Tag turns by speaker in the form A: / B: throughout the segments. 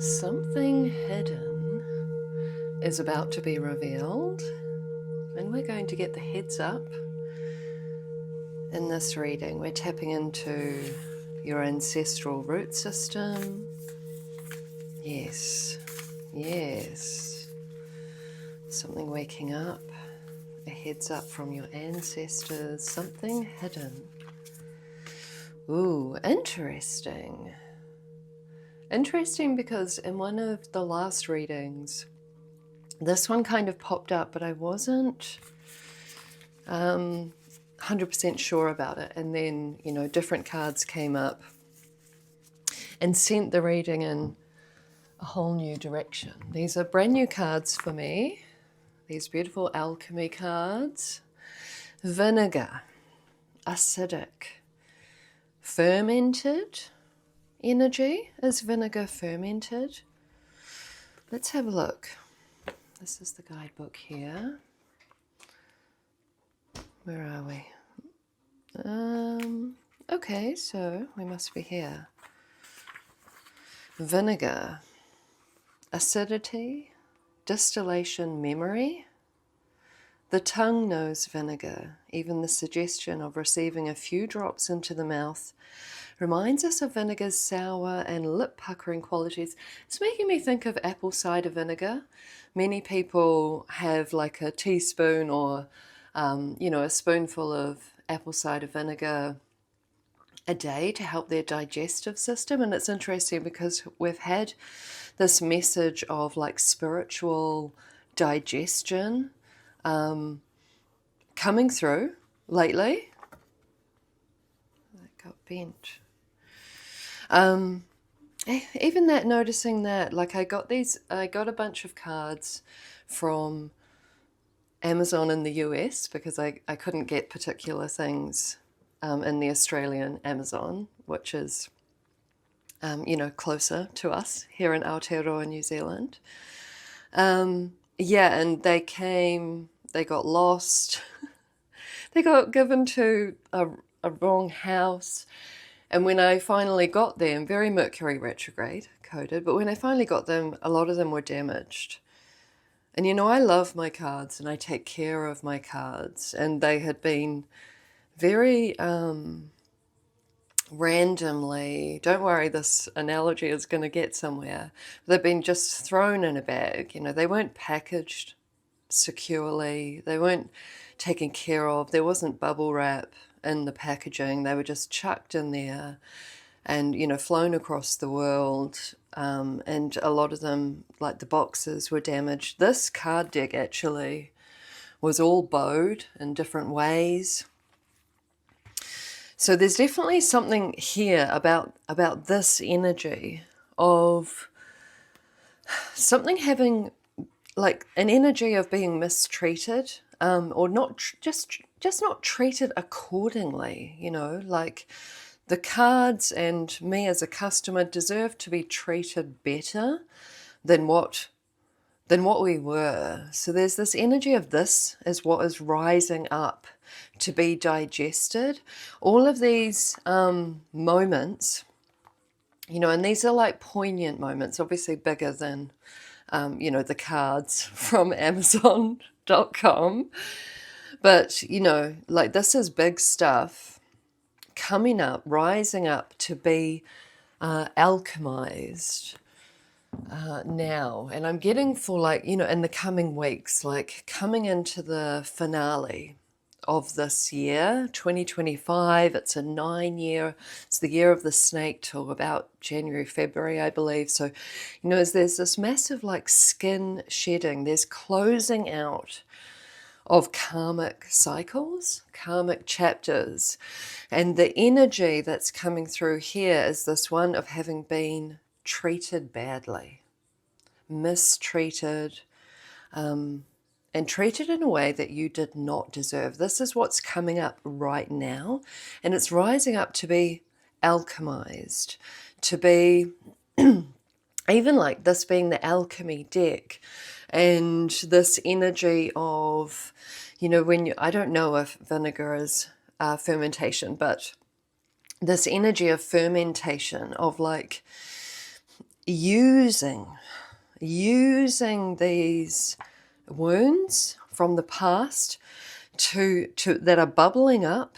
A: Something hidden is about to be revealed, and we're going to get the heads up in this reading. We're tapping into your ancestral root system. Yes, yes. Something waking up, a heads up from your ancestors, something hidden. Ooh, interesting. Interesting because in one of the last readings, this one kind of popped up, but I wasn't 100% sure about it. And then, you know, different cards came up and sent the reading in a whole new direction. These are brand new cards for me. These beautiful alchemy cards. Vinegar, acidic, fermented energy. Is vinegar fermented? Let's have a look. This is the guidebook here. Where are we? Okay, so we must be here. Vinegar, acidity, distillation, memory. The tongue knows vinegar. Even the suggestion of receiving a few drops into the mouth reminds us of vinegar's sour and lip-puckering qualities. It's making me think of apple cider vinegar. Many people have like a teaspoon or, you know, a spoonful of apple cider vinegar a day to help their digestive system. And it's interesting because we've had this message of like spiritual digestion coming through lately. That got bent. Even that, noticing that, like I got a bunch of cards from Amazon in the US because I couldn't get particular things in the Australian Amazon, which is, you know, closer to us here in Aotearoa, New Zealand. Yeah, and they got lost. They got given to a wrong house. And when I finally got them, very Mercury retrograde coded, but when I finally got them, a lot of them were damaged. And you know, I love my cards and I take care of my cards, and they had been very randomly, don't worry, this analogy is going to get somewhere, they've been just thrown in a bag. You know, they weren't packaged securely, they weren't taken care of, there wasn't bubble wrap in the packaging, they were just chucked in there and, you know, flown across the world, and a lot of them, like the boxes, were damaged. This card deck actually was all bowed in different ways. So there's definitely something here about this energy of something having like an energy of being mistreated, or not just not treated accordingly, you know, like the cards and me as a customer deserve to be treated better than what we were. So there's this energy of this is what is rising up to be digested. All of these moments, you know, and these are like poignant moments, obviously bigger than, you know, the cards from Amazon.com. But, you know, like this is big stuff coming up, rising up to be alchemized now. And I'm getting for like, you know, in the coming weeks, like coming into the finale of this year, 2025. It's a 9-year, it's the year of the snake till about January, February, I believe. So, you know, there's this massive like skin shedding, there's closing out of karmic cycles, karmic chapters. And the energy that's coming through here is this one of having been treated badly, mistreated, and treated in a way that you did not deserve. This is what's coming up right now, and it's rising up to be alchemized, to be even like this being the alchemy deck, and this energy of, you know, when you, I don't know if vinegar is fermentation, but this energy of fermentation, of like using these wounds from the past to that are bubbling up,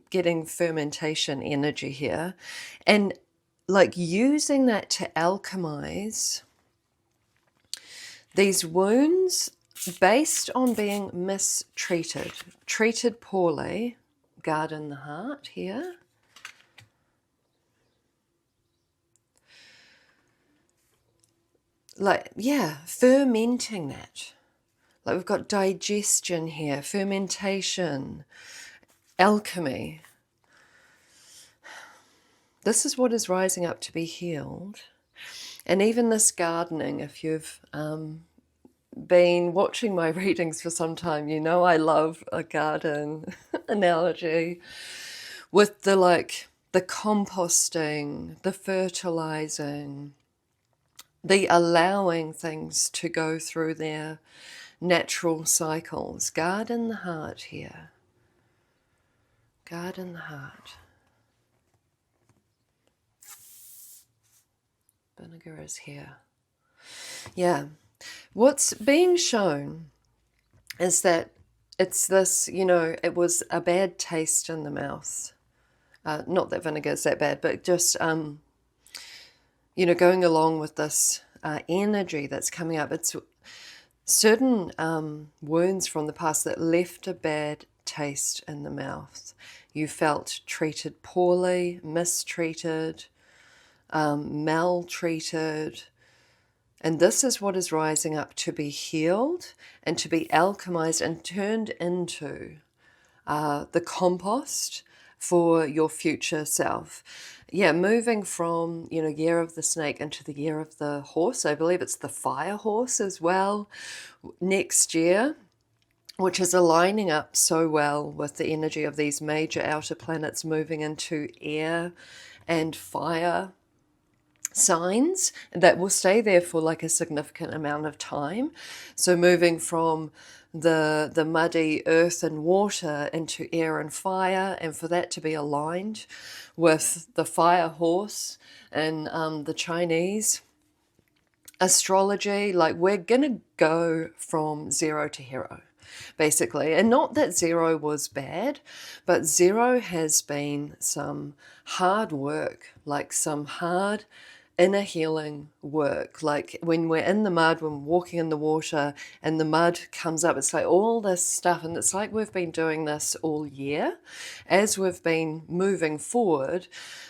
A: getting fermentation energy here, and like using that to alchemize these wounds based on being mistreated, treated poorly. Guard in the heart here. Like, yeah, fermenting that. Like we've got digestion here, fermentation, alchemy. This is what is rising up to be healed. And even this gardening, if you've been watching my readings for some time, you know I love a garden analogy with the composting, the fertilizing, the allowing things to go through their natural cycles. Guard in the heart here. Guard in the heart. Vinegar is here. Yeah. What's being shown is that it's this, it was a bad taste in the mouth. Not that vinegar is that bad, but just, going along with this energy that's coming up. It's certain wounds from the past that left a bad taste in the mouth. You felt treated poorly, mistreated, maltreated. And this is what is rising up to be healed and to be alchemized and turned into the compost for your future self. Yeah, moving from, year of the snake into the year of the horse. I believe it's the fire horse as well next year, which is aligning up so well with the energy of these major outer planets moving into air and fire signs that will stay there for like a significant amount of time. So moving from the muddy earth and water into air and fire, and for that to be aligned with the fire horse and the Chinese astrology, like we're gonna go from zero to hero, basically. And not that zero was bad, but zero has been some hard work, like some hard inner healing work. Like when we're in the mud, when we're walking in the water and the mud comes up, it's like all this stuff, and it's like we've been doing this all year. As we've been moving forward,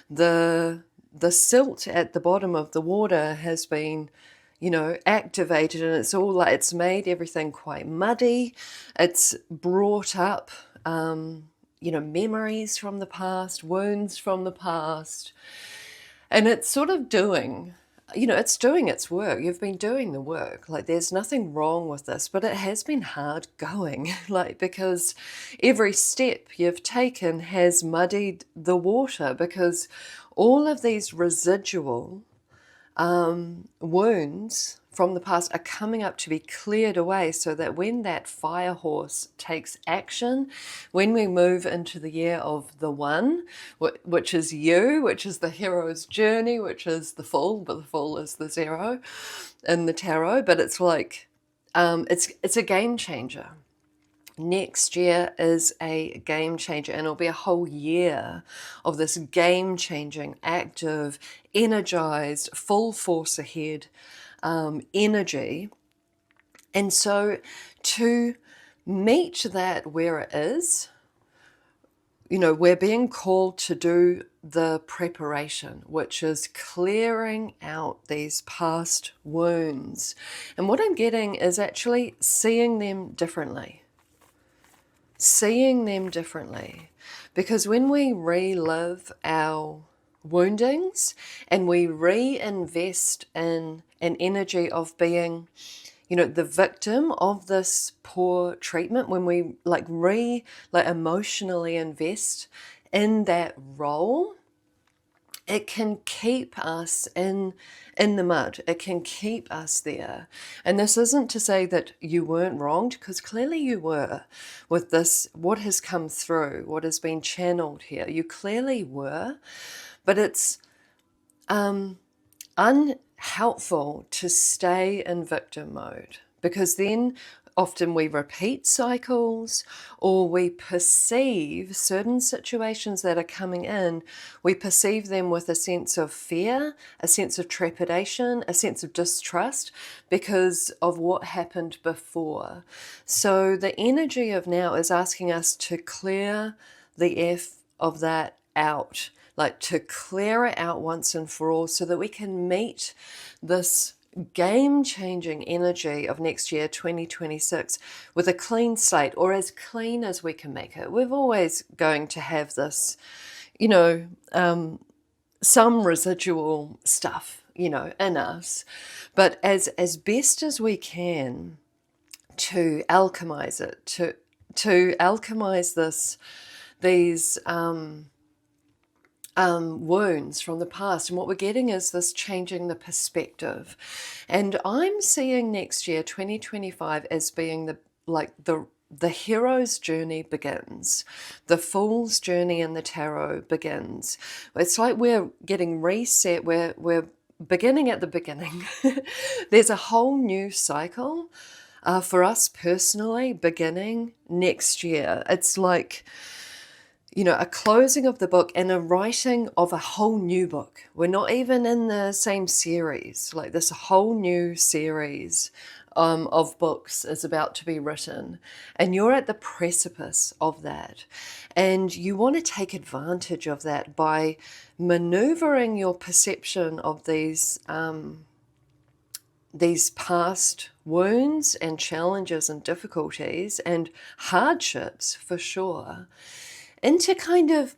A: the silt at the bottom of the water has been activated, and it's all like it's made everything quite muddy. It's brought up memories from the past, wounds from the past. And it's sort of doing, it's doing its work. You've been doing the work. Like there's nothing wrong with this, but it has been hard going, because every step you've taken has muddied the water, because all of these residual wounds from the past are coming up to be cleared away, so that when that fire horse takes action, when we move into the year of the one, which is you, which is the hero's journey, which is the full, but the full is the zero in the tarot, but it's like, it's a game changer. Next year is a game changer, and it'll be a whole year of this game-changing, active, energized, full force ahead energy. And so to meet that where it is, we're being called to do the preparation, which is clearing out these past wounds. And what I'm getting is actually seeing them differently. Seeing them differently. Because when we relive our woundings and we reinvest in an energy of being, the victim of this poor treatment, when we emotionally invest in that role, it can keep us in the mud. It can keep us there. And this isn't to say that you weren't wronged, because clearly you were with this, what has come through, what has been channeled here. You clearly were, but it's unhappiness helpful to stay in victim mode, because then often we repeat cycles, or we perceive certain situations that are coming in, we perceive them with a sense of fear, a sense of trepidation, a sense of distrust because of what happened before. So the energy of now is asking us to clear the F of that out, like to clear it out once and for all, so that we can meet this game-changing energy of next year, 2026, with a clean slate, or as clean as we can make it. We're always going to have this, you know, some residual stuff, you know, in us, but as best as we can to alchemize it, to alchemize these wounds from the past. And what we're getting is this changing the perspective. And I'm seeing next year, 2025, as being the hero's journey begins. The fool's journey in the tarot begins. It's like we're getting reset. We're beginning at the beginning. There's a whole new cycle for us personally beginning next year. It's like, you know, a closing of the book and a writing of a whole new book. We're not even in the same series. Like, this whole new series of books is about to be written, and you're at the precipice of that. And you want to take advantage of that by maneuvering your perception of these past wounds and challenges and difficulties and hardships, for sure, into kind of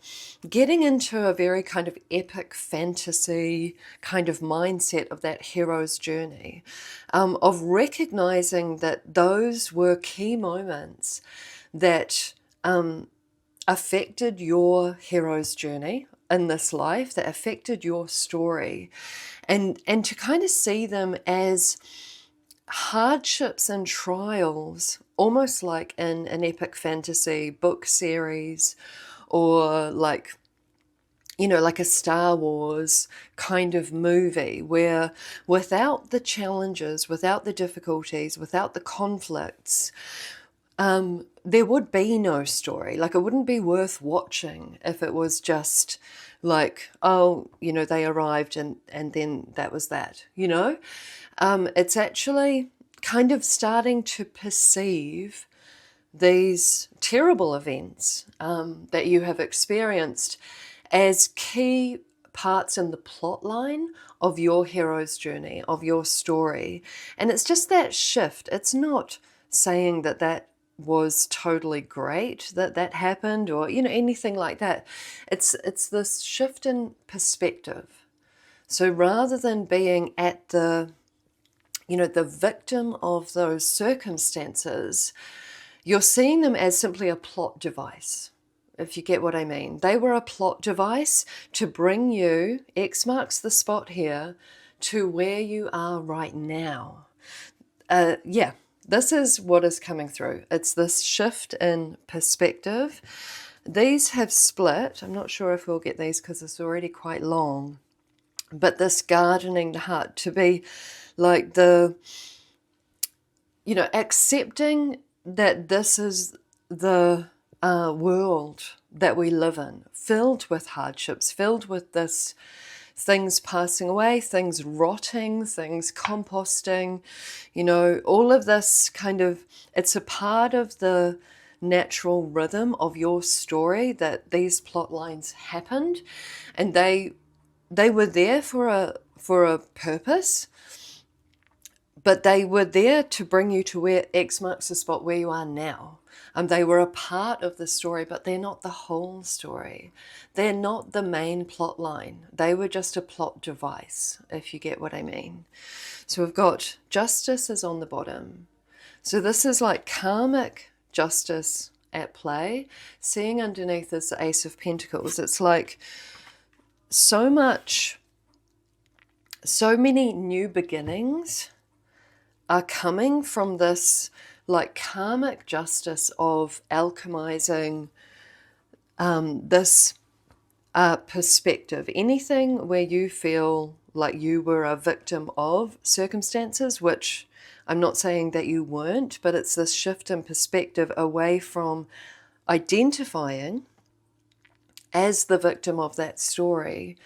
A: getting into a very kind of epic fantasy kind of mindset of that hero's journey, of recognizing that those were key moments that affected your hero's journey in this life, that affected your story, and to kind of see them as hardships and trials, almost like in an epic fantasy book series, or like, you know, like a Star Wars kind of movie, where without the challenges, without the difficulties, without the conflicts, there would be no story. Like, it wouldn't be worth watching if it was just like, oh, you know, they arrived and then that was that, you know. It's actually kind of starting to perceive these terrible events that you have experienced as key parts in the plot line of your hero's journey, of your story. And it's just that shift. It's not saying that that was totally great that happened, or, you know, anything like that. It's this shift in perspective. So rather than being at the, you know, the victim of those circumstances, you're seeing them as simply a plot device, if you get what I mean. They were a plot device to bring you, X marks the spot here, to where you are right now. Yeah, this is what is coming through. It's this shift in perspective. These have split. I'm not sure if we'll get these because it's already quite long. But this gardening the heart, to be like the, you know, accepting that this is the world that we live in, filled with hardships, filled with this things passing away, things rotting, things composting, you know, all of this kind of, it's a part of the natural rhythm of your story that these plot lines happened, and they were there for a purpose, but they were there to bring you to where X marks the spot where you are now. They were a part of the story, but they're not the whole story. They're not the main plot line. They were just a plot device, if you get what I mean. So we've got justice is on the bottom. So this is like karmic justice at play. Seeing underneath this Ace of Pentacles, it's like so many new beginnings are coming from this like karmic justice of alchemizing this perspective. Anything where you feel like you were a victim of circumstances, which I'm not saying that you weren't, but it's this shift in perspective away from identifying as the victim of that story,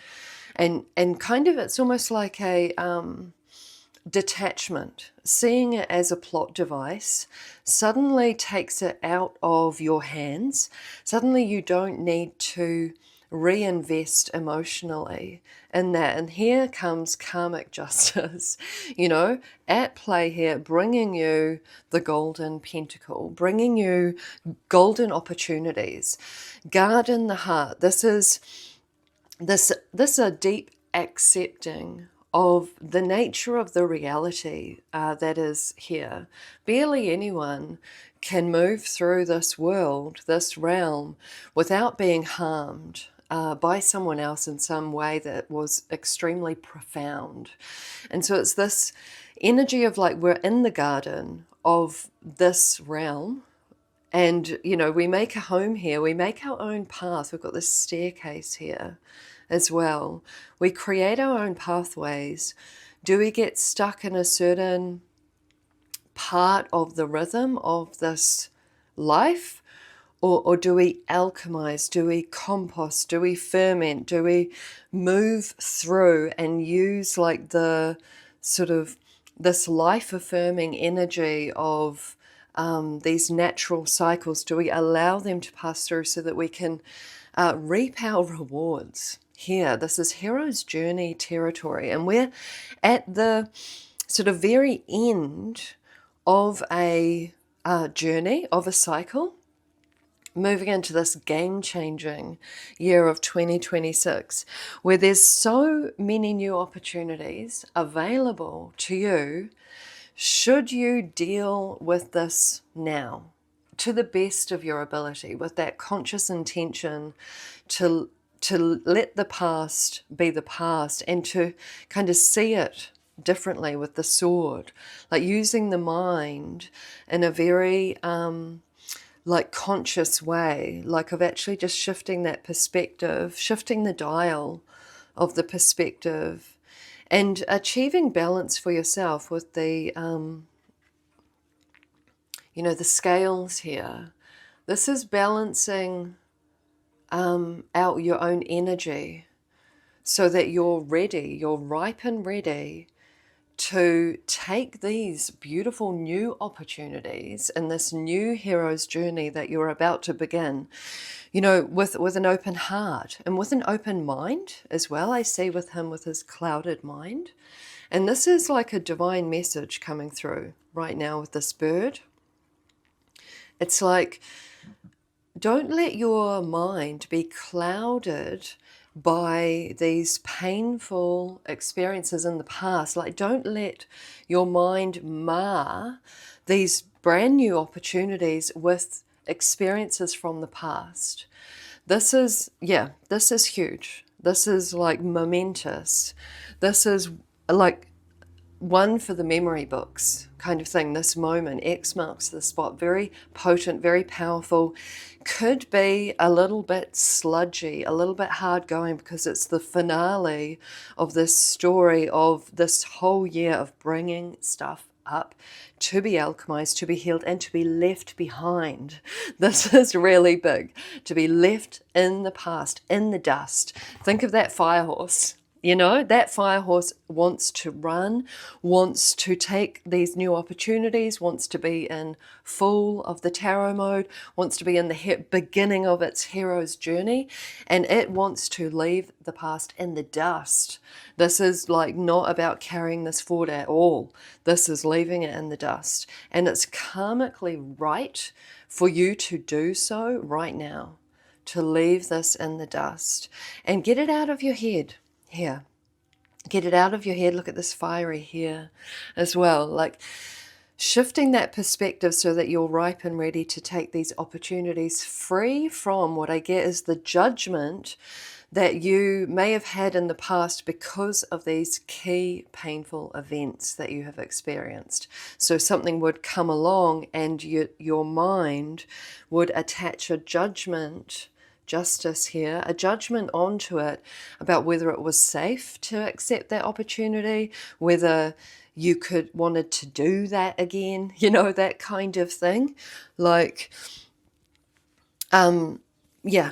A: and kind of, it's almost like a detachment. Seeing it as a plot device suddenly takes it out of your hands. Suddenly you don't need to reinvest emotionally in that. And here comes karmic justice, you know, at play here, bringing you the golden pentacle, bringing you golden opportunities. Garden the heart. This is a deep accepting of the nature of the reality that is here. Barely anyone can move through this world, this realm, without being harmed by someone else in some way that was extremely profound. And so it's this energy of like, we're in the garden of this realm. And, you know, we make a home here. We make our own path. We've got this staircase here as well. We create our own pathways. Do we get stuck in a certain part of the rhythm of this life? Or do we alchemize? Do we compost? Do we ferment? Do we move through and use like the sort of this life-affirming energy of these natural cycles? Do we allow them to pass through so that we can reap our rewards here? This is hero's journey territory, and we're at the sort of very end of a journey, of a cycle, moving into this game-changing year of 2026, where there's so many new opportunities available to you, should you deal with this now to the best of your ability, with that conscious intention to let the past be the past and to kind of see it differently with the sword, like using the mind in a very like conscious way, like of actually just shifting that perspective, shifting the dial of the perspective, and achieving balance for yourself with the you know, the scales here. This is balancing out your own energy so that you're ready, you're ripe and ready to take these beautiful new opportunities in this new hero's journey that you're about to begin, you know, with an open heart and with an open mind as well. I see with him with his clouded mind. And this is like a divine message coming through right now with this bird. It's like, don't let your mind be clouded by these painful experiences in the past. Like, don't let your mind mar these brand new opportunities with experiences from the past. This is huge. This is like momentous. This is like one for the memory books kind of thing. This moment, X marks the spot, very potent, very powerful. Could be a little bit sludgy, a little bit hard going, because it's the finale of this story of this whole year of bringing stuff up to be alchemized, to be healed, and to be left behind. This is really big, to be left in the past, in the dust. Think of that fire horse. You know, that fire horse wants to run, wants to take these new opportunities, wants to be in full of the tarot mode, wants to be in the beginning of its hero's journey, and it wants to leave the past in the dust. This is like not about carrying this forward at all. This is leaving it in the dust. And it's karmically right for you to do so right now, to leave this in the dust and get it out of your head. Here, get it out of your head. Look at this fiery here as well, like shifting that perspective so that you're ripe and ready to take these opportunities, free from what I get is the judgment that you may have had in the past because of these key painful events that you have experienced. So something would come along and your mind would attach a judgment justice here, a judgment onto it about whether it was safe to accept that opportunity, whether you wanted to do that again, you know, that kind of thing. Like, yeah.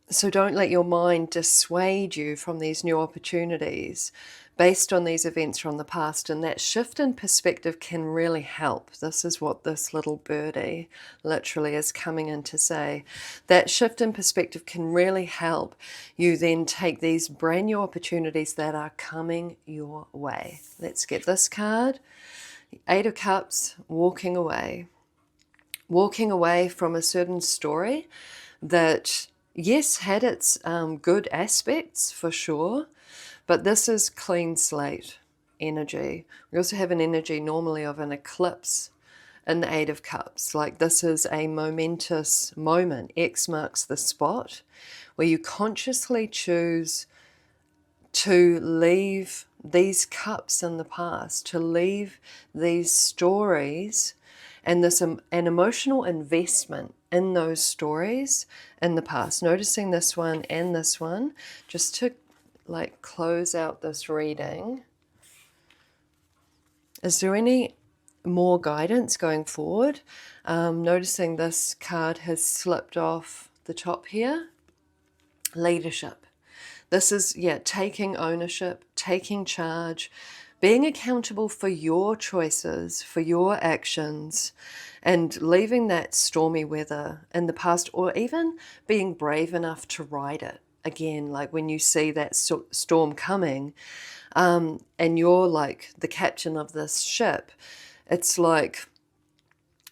A: So don't let your mind dissuade you from these new opportunities based on these events from the past. And that shift in perspective can really help. This is what this little birdie literally is coming in to say. That shift in perspective can really help you then take these brand new opportunities that are coming your way. Let's get this card. Eight of Cups, walking away. Walking away from a certain story that, yes, had its good aspects for sure, but this is clean slate energy. We also have an energy normally of an eclipse in the Eight of Cups. Like, this is a momentous moment. X marks the spot where you consciously choose to leave these cups in the past, to leave these stories and an emotional investment in those stories in the past. Noticing this one and this one, just to like close out this reading. Is there any more guidance going forward? Noticing this card has slipped off the top here. Leadership. This is, yeah, taking ownership, taking charge, being accountable for your choices, for your actions, and leaving that stormy weather in the past, or even being brave enough to ride it. Again, like when you see that storm coming, and you're like the captain of this ship, it's like,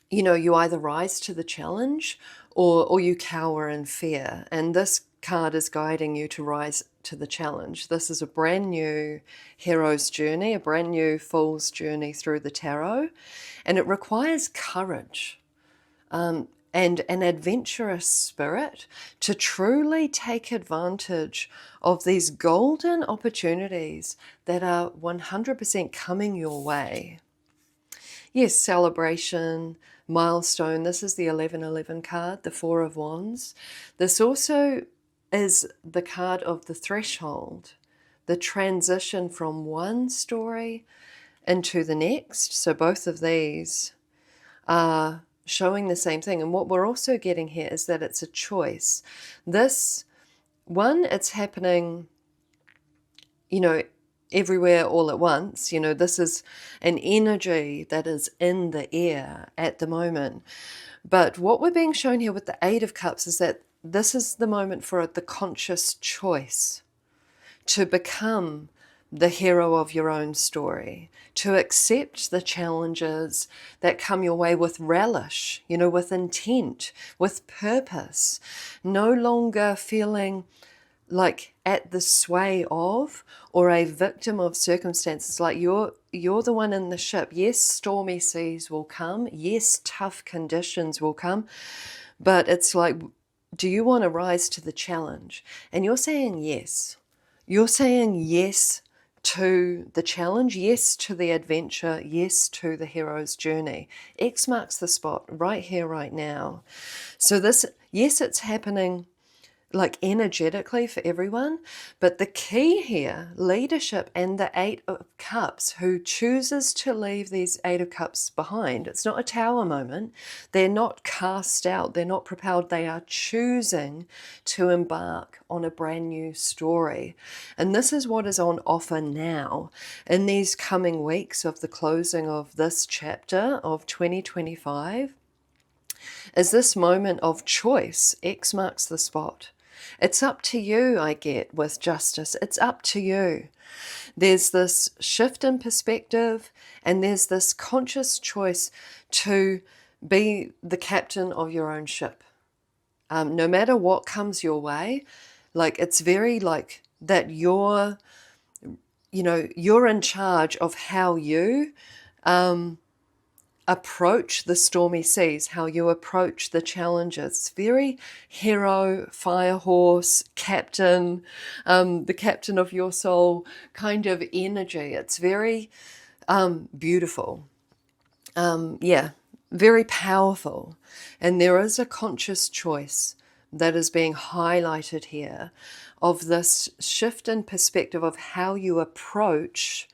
A: you know, you either rise to the challenge or you cower in fear. And this card is guiding you to rise to the challenge. This is a brand new hero's journey, a brand new fool's journey through the tarot, and it requires courage and an adventurous spirit to truly take advantage of these golden opportunities that are 100% coming your way. Yes, celebration, milestone. This is the 1111 card, the Four of Wands. This also is the card of the threshold, the transition from one story into the next. So both of these are showing the same thing. And what we're also getting here is that it's a choice. This one, it's happening, you know, everywhere all at once. You know, this is an energy that is in the air at the moment. But what we're being shown here with the Eight of Cups is that this is the moment for the conscious choice to become the hero of your own story, to accept the challenges that come your way with relish, you know, with intent, with purpose, no longer feeling like at the sway of or a victim of circumstances. Like you're the one in the ship. Yes, stormy seas will come. Yes, tough conditions will come. But it's like, do you want to rise to the challenge? And you're saying yes. You're saying yes to the challenge, yes to the adventure, yes to the hero's journey. X marks the spot right here, right now. So this, yes, it's happening like energetically for everyone, but the key here, leadership and the Eight of Cups, who chooses to leave these Eight of Cups behind. It's not a tower moment. They're not cast out. They're not propelled. They are choosing to embark on a brand new story. And this is what is on offer now in these coming weeks of the closing of this chapter of 2025. Is this moment of choice. X marks the spot. It's up to you, I get, with justice. It's up to you. There's this shift in perspective, and there's this conscious choice to be the captain of your own ship. No matter what comes your way, like it's very like that you're in charge of how you approach the stormy seas, how you approach the challenges. Very hero, fire horse, captain, the captain of your soul kind of energy. It's very beautiful. Very powerful. And there is a conscious choice that is being highlighted here, of this shift in perspective of how you approach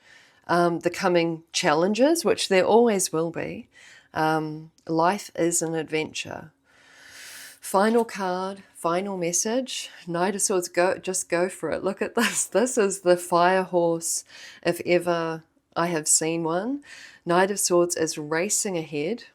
A: the coming challenges, which there always will be. Life is an adventure. Final card, final message. Knight of Swords, just go for it. Look at this. This is the fire horse, if ever I have seen one. Knight of Swords is racing ahead.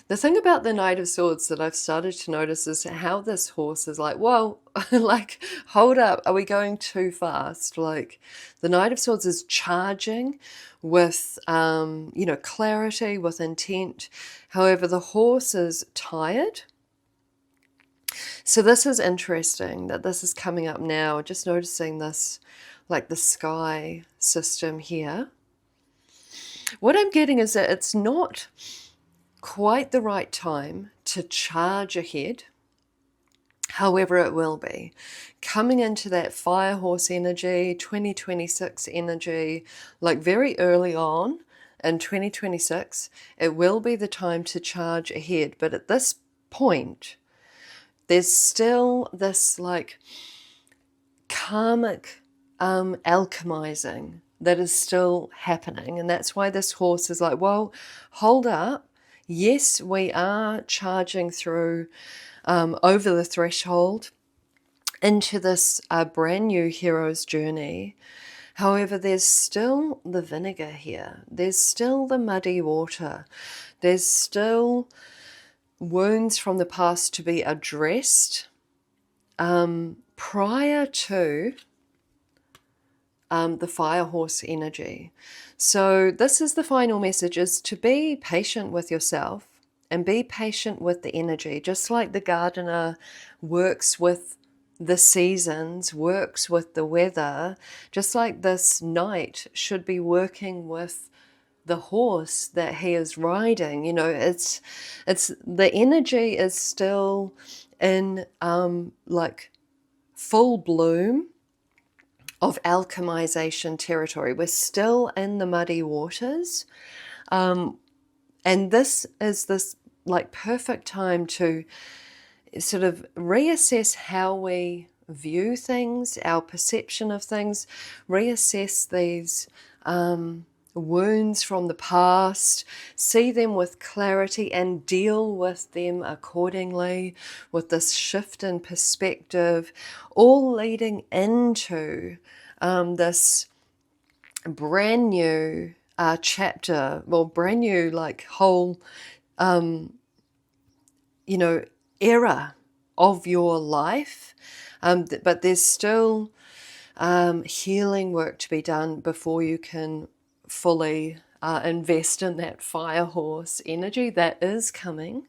A: The thing about the Knight of Swords that I've started to notice is how this horse is like, whoa, like, hold up, are we going too fast? Like, the Knight of Swords is charging with, clarity, with intent. However, the horse is tired. So this is interesting that this is coming up now. Just noticing this, like the sky system here. What I'm getting is that it's not quite the right time to charge ahead. However, it will be. Coming into that fire horse energy, 2026 energy, like very early on in 2026, it will be the time to charge ahead. But at this point, there's still this like karmic alchemizing that is still happening. And that's why this horse is like, well, hold up. Yes, we are charging through over the threshold into this brand new hero's journey. However, there's still the vinegar here. There's still the muddy water. There's still wounds from the past to be addressed prior to the fire horse energy. So this is the final message, is to be patient with yourself and be patient with the energy. Just like the gardener works with the seasons, works with the weather, just like this knight should be working with the horse that he is riding. It's the energy is still in like full bloom of alchemization territory. We're still in the muddy waters. And this is this like perfect time to sort of reassess how we view things, our perception of things, reassess these wounds from the past, see them with clarity and deal with them accordingly, with this shift in perspective, all leading into this brand new chapter, well, brand new like whole era of your life, but there's still healing work to be done before you can fully invest in that fire horse energy that is coming.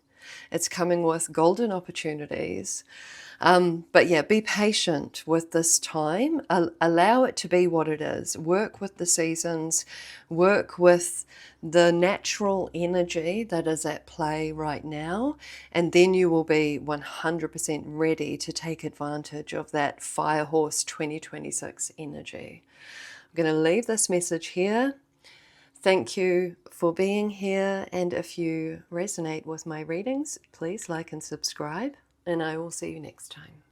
A: It's coming with golden opportunities. But yeah, be patient with this time. Allow it to be what it is. Work with the seasons. Work with the natural energy that is at play right now. And then you will be 100% ready to take advantage of that Fire Horse 2026 energy. I'm going to leave this message here. Thank you for being here. And if you resonate with my readings, please like and subscribe. And I will see you next time.